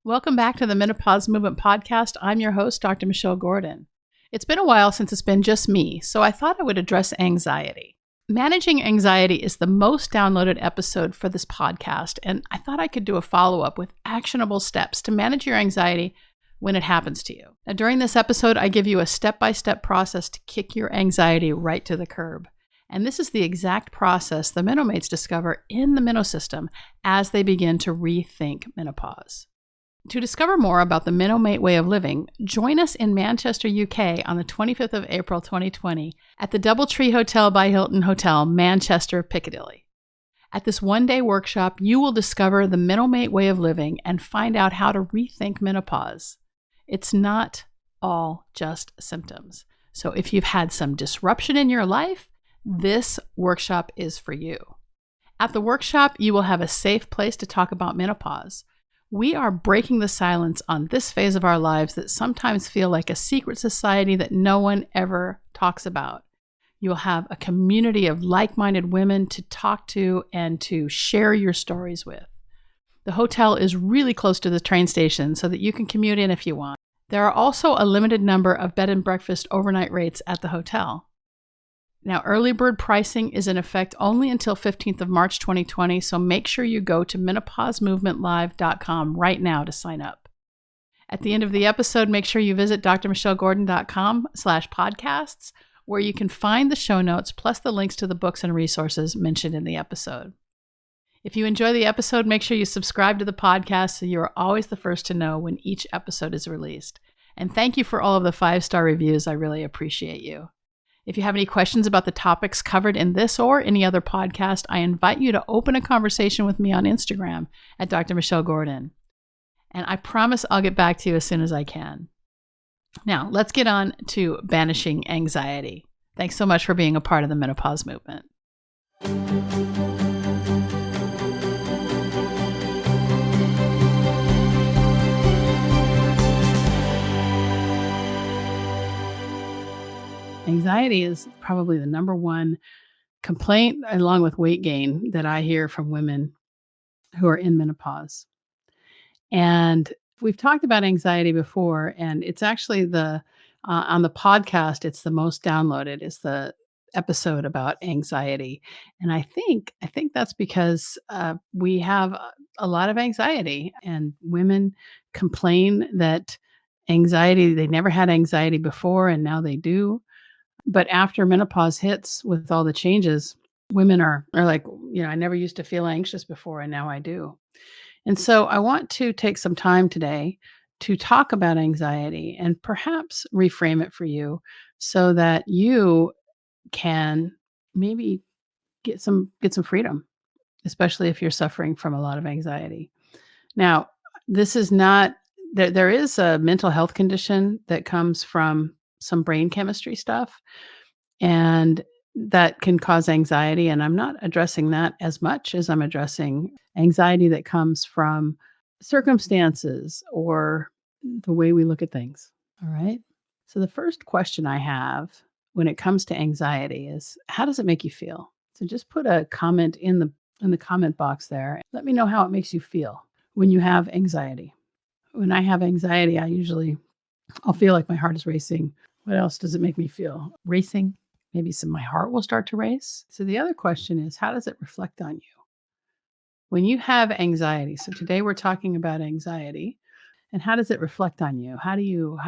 Welcome back to the Menopause Movement Podcast. I'm your host, Dr. Michelle Gordon. It's been a while since it's been just me, so I thought I would address anxiety. Managing anxiety is the most downloaded episode for this podcast, and I thought I could do a follow-up with actionable steps to manage your anxiety when it happens to you. Now, during this episode, I give you a step-by-step process to kick your anxiety right to the curb. And this is the exact process the Menomates discover in the Meno system as they begin to rethink menopause. To discover more about the Menomate way of living, join us in Manchester, UK on the 25th of April 2020 at the Doubletree Hotel by Hilton Hotel, Manchester, Piccadilly. At this one-day workshop, you will discover the Menomate way of living and find out how to rethink menopause. It's not all just symptoms. So if you've had some disruption in your life, this workshop is for you. At the workshop, you will have a safe place to talk about menopause. We are breaking the silence on this phase of our lives that sometimes feel like a secret society that no one ever talks about. You will have a community of like-minded women to talk to and to share your stories with. The hotel is really close to the train station so that you can commute in if you want. There are also a limited number of bed and breakfast overnight rates at the hotel. Now, early bird pricing is in effect only until 15th of March 2020, so make sure you go to menopausemovementlive.com right now to sign up. At the end of the episode, make sure you visit drmichellegordon.com/podcasts, where you can find the show notes plus the links to the books and resources mentioned in the episode. If you enjoy the episode, make sure you subscribe to the podcast so you are always the first to know when each episode is released. And thank you for all of the 5-star reviews. I really appreciate you. If you have any questions about the topics covered in this or any other podcast, I invite you to open a conversation with me on Instagram at Dr. Michelle Gordon. And I promise I'll get back to you as soon as I can. Now, let's get on to banishing anxiety. Thanks so much for being a part of the menopause movement. Anxiety is probably the number one complaint, along with weight gain, that I hear from women who are in menopause. And we've talked about anxiety before, and it's actually on the podcast, it's the most downloaded. It's the episode about anxiety. And I think that's because we have a lot of anxiety, and women complain that anxiety, they never had anxiety before, and now they do. But after menopause hits with all the changes, women are like, I never used to feel anxious before, and now I do. And so I want to take some time today to talk about anxiety and perhaps reframe it for you so that you can maybe get some freedom, especially if you're suffering from a lot of anxiety. Now, this is not, there is a mental health condition that comes from some brain chemistry stuff, and that can cause anxiety. And I'm not addressing that as much as I'm addressing anxiety that comes from circumstances or the way we look at things. All right. So the first question I have when it comes to anxiety is, how does it make you feel? So just put a comment in the comment box there. Let me know how it makes you feel when you have anxiety. When I have anxiety, I'll feel like my heart is racing. What else does it make me feel? Racing? Maybe my heart will start to race. So the other question is, how does it reflect on you? When you have anxiety, so today we're talking about anxiety, and how does it reflect on you? How do you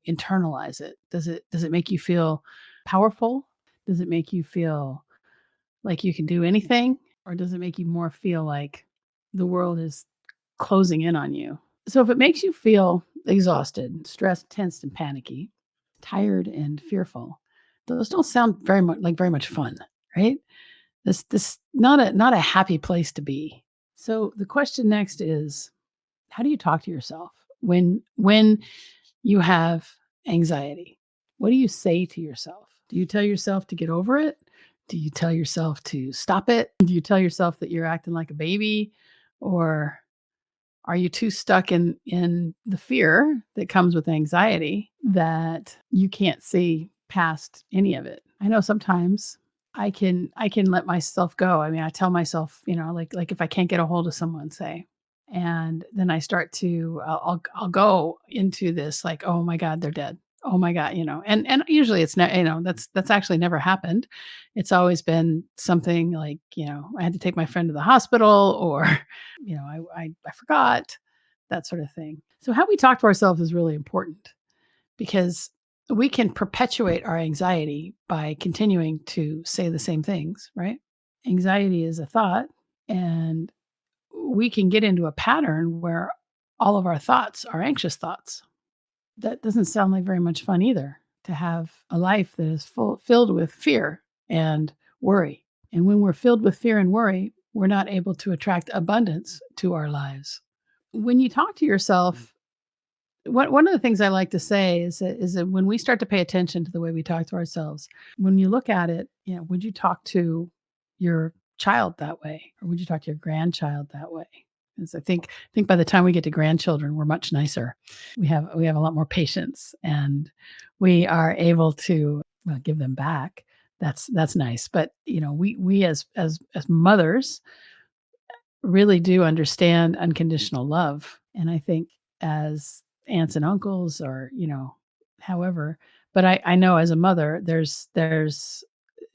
internalize it? Does it make you feel powerful? Does it make you feel like you can do anything? Or does it make you more feel like the world is closing in on you? So if it makes you feel exhausted, stressed, tensed, and panicky, tired and fearful, those don't sound very much fun, right? This not a happy place to be. So the question next is, how do you talk to yourself when you have anxiety? What do you say to yourself? Do you tell yourself to get over it? Do you tell yourself to stop it? Do you tell yourself that you're acting like a baby? Or are you too stuck in the fear that comes with anxiety that you can't see past any of it? I know sometimes I can let myself go. I mean, I tell myself, like if I can't get a hold of someone, say, And then I start to I'll go into this like, "Oh my god, they're dead. Oh my god," and usually it's not, that's actually never happened. It's always been something like, I had to take my friend to the hospital, or, I forgot, that sort of thing. So how we talk to ourselves is really important, because we can perpetuate our anxiety by continuing to say the same things, right? Anxiety is a thought, and we can get into a pattern where all of our thoughts are anxious thoughts. That doesn't sound like very much fun either, to have a life that is filled with fear and worry. And when we're filled with fear and worry, we're not able to attract abundance to our lives. When you talk to yourself, one of the things I like to say is that when we start to pay attention to the way we talk to ourselves, when you look at it, would you talk to your child that way, or would you talk to your grandchild that way? Because I think by the time we get to grandchildren, we're much nicer. We have a lot more patience, and we are able to, well, give them back. That's nice. But we as mothers really do understand unconditional love. And I think as aunts and uncles, or, however, but I know as a mother, there's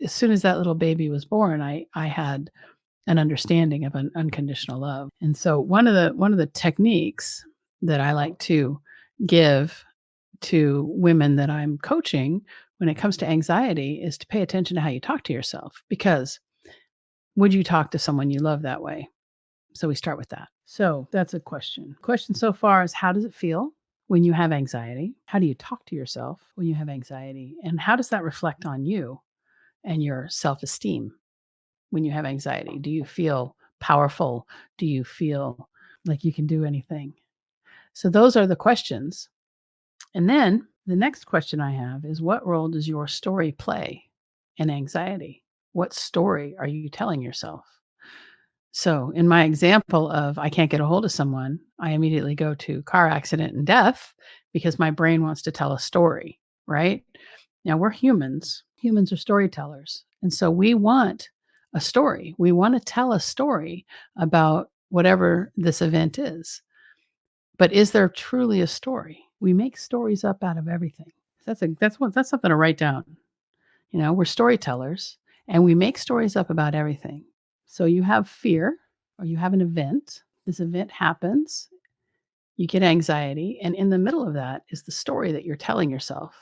as soon as that little baby was born, I had an understanding of an unconditional love. And so one of the techniques that I like to give to women that I'm coaching when it comes to anxiety is to pay attention to how you talk to yourself, because would you talk to someone you love that way? So we start with that. So that's a question. Question so far is, how does it feel when you have anxiety? How do you talk to yourself when you have anxiety? And how does that reflect on you and your self esteem when you have anxiety? Do you feel powerful? Do you feel like you can do anything? So those are the questions. And then the next question I have is, what role does your story play in anxiety? What story are you telling yourself? So, in my example of I can't get a hold of someone, I immediately go to car accident and death, because my brain wants to tell a story, right? Now, we're humans. Humans are storytellers. And so we want a story. We want to tell a story about whatever this event is. But is there truly a story? We make stories up out of everything. That's something to write down. We're storytellers, and we make stories up about everything. So you have fear, or you have an event. This event happens, you get anxiety, and in the middle of that is the story that you're telling yourself.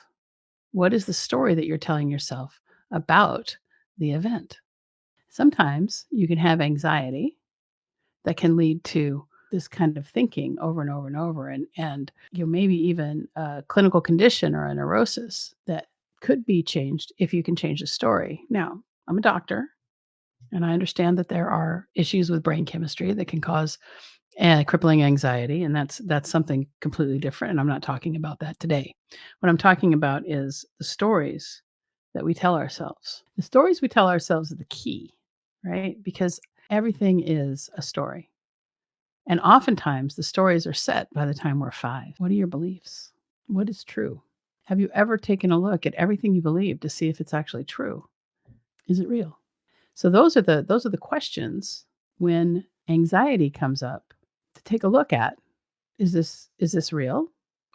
What is the story that you're telling yourself about the event? Sometimes you can have anxiety that can lead to this kind of thinking over and over and over, and maybe even a clinical condition or a neurosis that could be changed if you can change the story. Now, I'm a doctor, and I understand that there are issues with brain chemistry that can cause crippling anxiety, and that's something completely different. And I'm not talking about that today. What I'm talking about is the stories that we tell ourselves. The stories we tell ourselves are the key, right? Because everything is a story. And oftentimes the stories are set by the time we're 5. What are your beliefs? What is true? Have you ever taken a look at everything you believe to see if it's actually true? Is it real? So those are the questions when anxiety comes up, to take a look at. Is this real,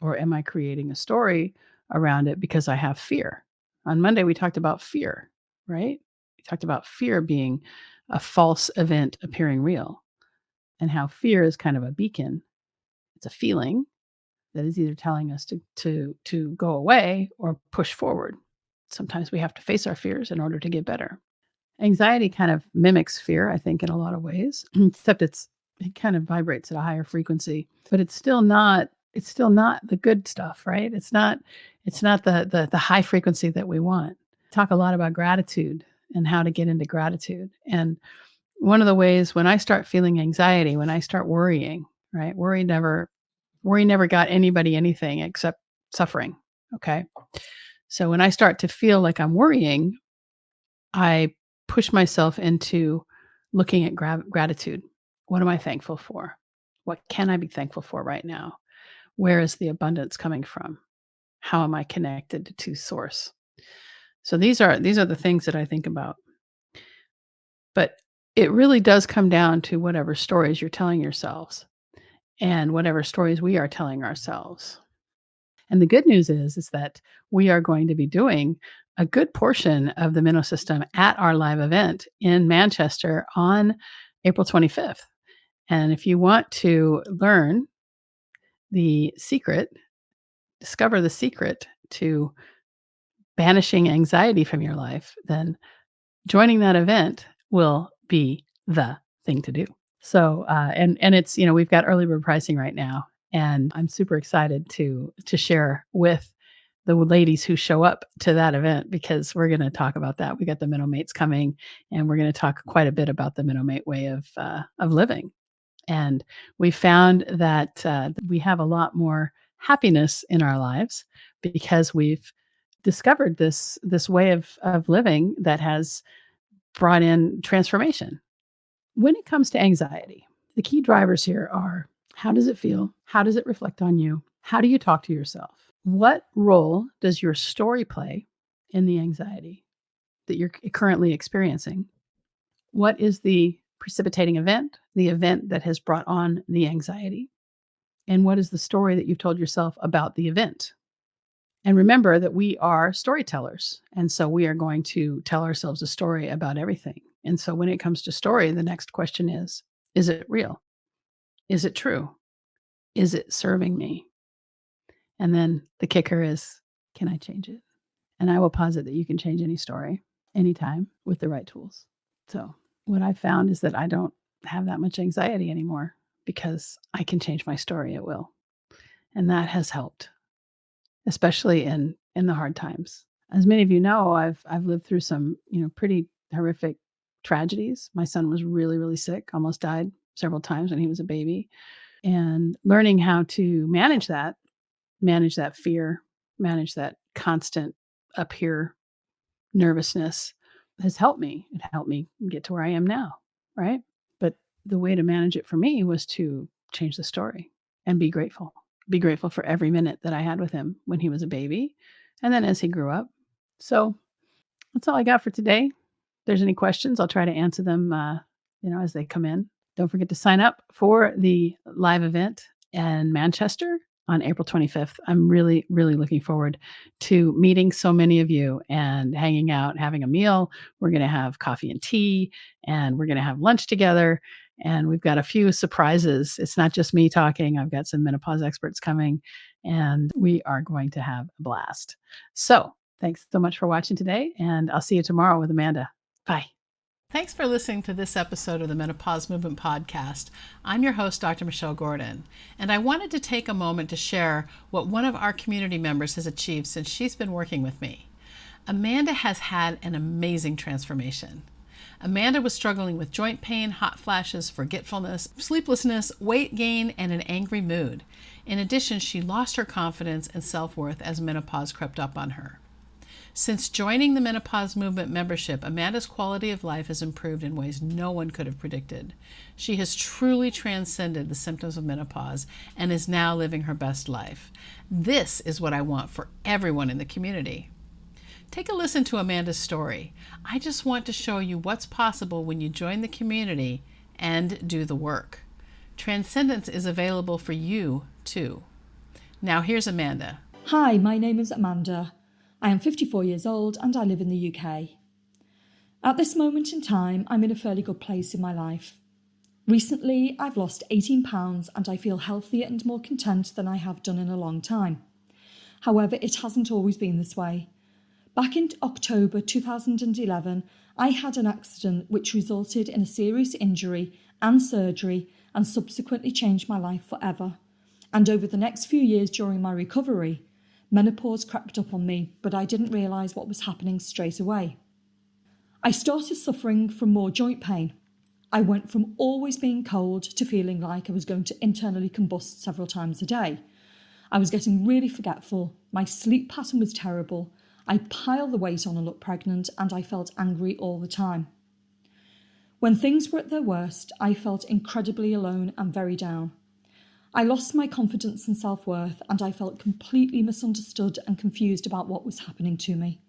or am I creating a story around it because I have fear? On Monday we talked about fear, right? We talked about fear being a false event appearing real, and how fear is kind of a beacon. It's a feeling that is either telling us to go away or push forward. Sometimes we have to face our fears in order to get better. Anxiety kind of mimics fear, I think, in a lot of ways, except it kind of vibrates at a higher frequency, but it's still not the good stuff, right? It's not the high frequency that we want. Talk a lot about gratitude and how to get into gratitude. And one of the ways, when I start feeling anxiety, when I start worrying, right? Worry never got anybody anything except suffering. Okay. So when I start to feel like I'm worrying, I push myself into looking at gratitude. What am I thankful for? What can I be thankful for right now? Where is the abundance coming from? How am I connected to source? So these are the things that I think about. But it really does come down to whatever stories you're telling yourselves. and whatever stories we are telling ourselves. And the good news is that we are going to be doing a good portion of the Minnow System at our live event in Manchester on April 25th. And if you want to learn the secret, discover the secret to banishing anxiety from your life, then joining that event will be the thing to do. So, and it's, we've got early bird pricing right now, and I'm super excited to share with the ladies who show up to that event, because we're going to talk about that. We got the Minnow Mates coming, and we're going to talk quite a bit about the Minnow Mate way of living. And we found that we have a lot more happiness in our lives because we've discovered this way of living that has brought in transformation. When it comes to anxiety, the key drivers here are: how does it feel? How does it reflect on you? How do you talk to yourself? What role does your story play in the anxiety that you're currently experiencing? What is the precipitating event, the event that has brought on the anxiety? And what is the story that you've told yourself about the event? And remember that we are storytellers. And so we are going to tell ourselves a story about everything. And so when it comes to story, the next question is it real? Is it true? Is it serving me? And then the kicker is, can I change it? And I will posit that you can change any story anytime with the right tools. So what I found is that I don't have that much anxiety anymore because I can change my story at will. And that has helped, especially in the hard times. As many of you know, I've lived through some, pretty horrific tragedies. My son was really, really sick, almost died several times when he was a baby. And learning how to manage that fear, manage that constant up here nervousness has helped me. It helped me get to where I am now, right? But the way to manage it for me was to change the story and be grateful. Be grateful for every minute that I had with him when he was a baby and then as he grew up. So that's all I got for today. If there's any questions, I'll try to answer them as they come in. Don't forget to sign up for the live event in Manchester on April 25th. I'm really, really looking forward to meeting so many of you and hanging out, having a meal. We're going to have coffee and tea, and we're going to have lunch together. And we've got a few surprises. It's not just me talking. I've got some menopause experts coming, and we are going to have a blast. So thanks so much for watching today, and I'll see you tomorrow with Amanda. Bye. Thanks for listening to this episode of the Menopause Movement Podcast. I'm your host, Dr. Michelle Gordon, and I wanted to take a moment to share what one of our community members has achieved since she's been working with me. Amanda has had an amazing transformation. Amanda was struggling with joint pain, hot flashes, forgetfulness, sleeplessness, weight gain, and an angry mood. In addition, she lost her confidence and self-worth as menopause crept up on her. Since joining the Menopause Movement membership, Amanda's quality of life has improved in ways no one could have predicted. She has truly transcended the symptoms of menopause and is now living her best life. This is what I want for everyone in the community. Take a listen to Amanda's story. I just want to show you what's possible when you join the community and do the work. Transcendence is available for you, too. Now here's Amanda. Hi, my name is Amanda. I am 54 years old and I live in the UK. At this moment in time, I'm in a fairly good place in my life. Recently, I've lost 18 pounds and I feel healthier and more content than I have done in a long time. However, it hasn't always been this way. Back in October 2011, I had an accident which resulted in a serious injury and surgery and subsequently changed my life forever. And over the next few years during my recovery, menopause crept up on me, but I didn't realise what was happening straight away. I started suffering from more joint pain. I went from always being cold to feeling like I was going to internally combust several times a day. I was getting really forgetful, my sleep pattern was terrible, I piled the weight on and looked pregnant, and I felt angry all the time. When things were at their worst, I felt incredibly alone and very down. I lost my confidence and self-worth, and I felt completely misunderstood and confused about what was happening to me.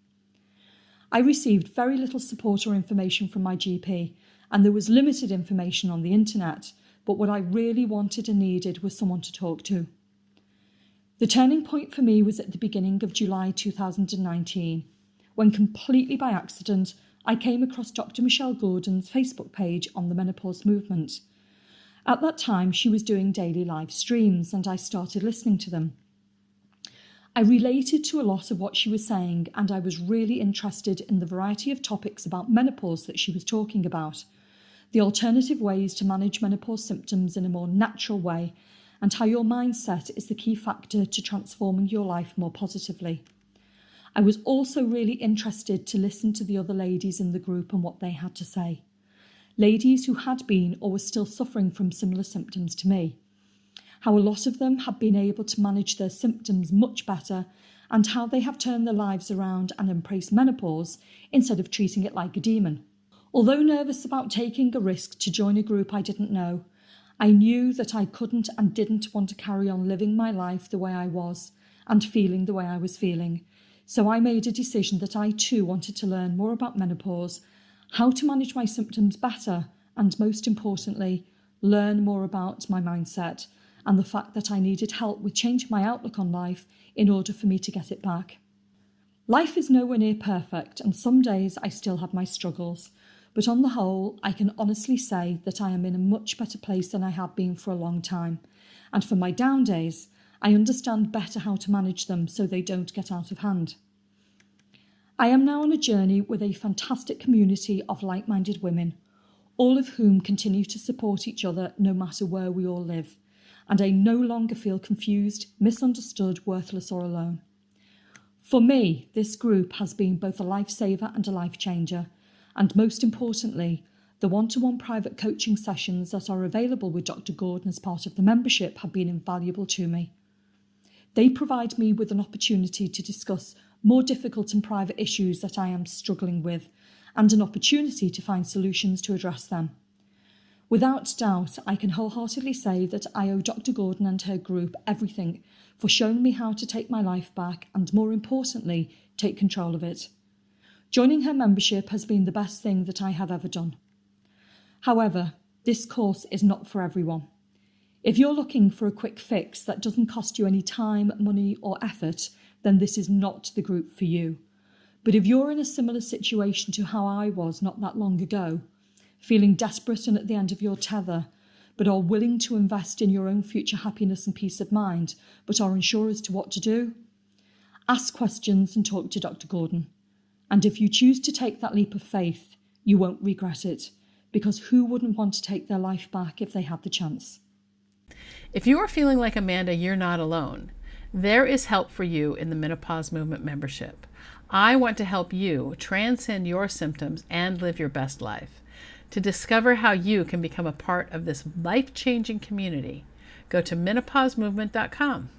I received very little support or information from my GP, and there was limited information on the internet, but what I really wanted and needed was someone to talk to. The turning point for me was at the beginning of July 2019, when completely by accident, I came across Dr. Michelle Gordon's Facebook page on the menopause movement. At that time, she was doing daily live streams and I started listening to them. I related to a lot of what she was saying and I was really interested in the variety of topics about menopause that she was talking about, the alternative ways to manage menopause symptoms in a more natural way, and how your mindset is the key factor to transforming your life more positively. I was also really interested to listen to the other ladies in the group and what they had to say. Ladies who had been or were still suffering from similar symptoms to me. How a lot of them have been able to manage their symptoms much better and how they have turned their lives around and embraced menopause instead of treating it like a demon. Although nervous about taking a risk to join a group I didn't know, I knew that I couldn't and didn't want to carry on living my life the way I was and feeling the way I was feeling. So I made a decision that I too wanted to learn more about menopause, how to manage my symptoms better, and most importantly, learn more about my mindset and the fact that I needed help with changing my outlook on life in order for me to get it back. Life is nowhere near perfect, and some days I still have my struggles, but on the whole, I can honestly say that I am in a much better place than I have been for a long time, and for my down days, I understand better how to manage them so they don't get out of hand. I am now on a journey with a fantastic community of like-minded women, all of whom continue to support each other no matter where we all live, and I no longer feel confused, misunderstood, worthless or alone. For me, this group has been both a lifesaver and a life changer, and most importantly, the one-to-one private coaching sessions that are available with Dr. Gordon as part of the membership have been invaluable to me. They provide me with an opportunity to discuss more difficult and private issues that I am struggling with, and an opportunity to find solutions to address them. Without doubt, I can wholeheartedly say that I owe Dr. Gordon and her group everything for showing me how to take my life back and, more importantly, take control of it. Joining her membership has been the best thing that I have ever done. However, this course is not for everyone. If you're looking for a quick fix that doesn't cost you any time, money or effort, then this is not the group for you. But if you're in a similar situation to how I was not that long ago, feeling desperate and at the end of your tether, but are willing to invest in your own future happiness and peace of mind, but are unsure as to what to do, ask questions and talk to Dr. Gordon. And if you choose to take that leap of faith, you won't regret it, because who wouldn't want to take their life back if they had the chance? If you are feeling like Amanda, you're not alone. There is help for you in the Menopause Movement membership. I want to help you transcend your symptoms and live your best life. To discover how you can become a part of this life-changing community, go to menopausemovement.com.